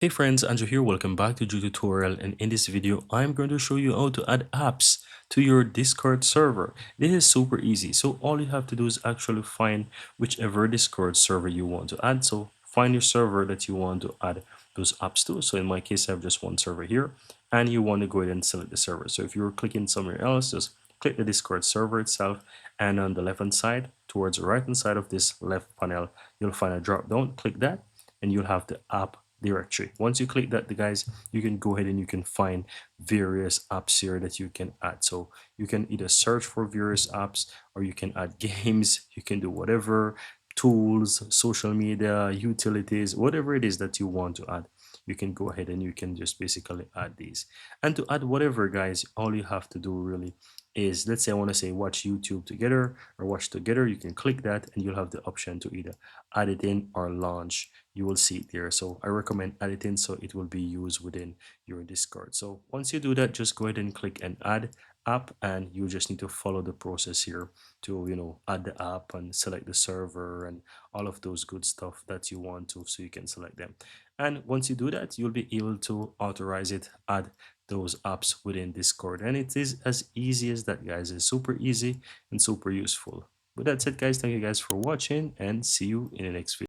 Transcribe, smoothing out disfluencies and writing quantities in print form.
Hey friends, Andrew here. Welcome back to Ju Tutorial, and in this video I'm going to show you how to add apps to your Discord server. This is super easy. So all you have to do is actually find whichever Discord server you want to add. So find your server that you want to add those apps to. So in my case I have just one server here, and you want to go ahead and select the server. So if you're clicking somewhere else, just click the Discord server itself, and on the left hand side towards the right hand side of this left panel you'll find a drop down. Click that and you'll have the app directory. Once you click that, the guys, you can go ahead and you can find various apps here that you can add. So you can either search for various apps, or you can add games, you can do whatever, tools, social media, utilities, whatever it is that you want to add. You can go ahead and you can just basically add these. And to add whatever, guys, all you have to do really is, let's say I want to say watch YouTube together or watch together. You can click that and you'll have the option to either add it in or launch. You will see it there. So I recommend add it in so it will be used within your Discord. So once you do that, just go ahead and click and add app, and you just need to follow the process here to add the app and select the server and all of those good stuff that you want to, so you can select them. And once you do that, you'll be able to authorize it, add those apps within Discord, and it is as easy as that, guys. It's super easy and super useful. With that said, guys, thank you guys for watching, and see you in the next video.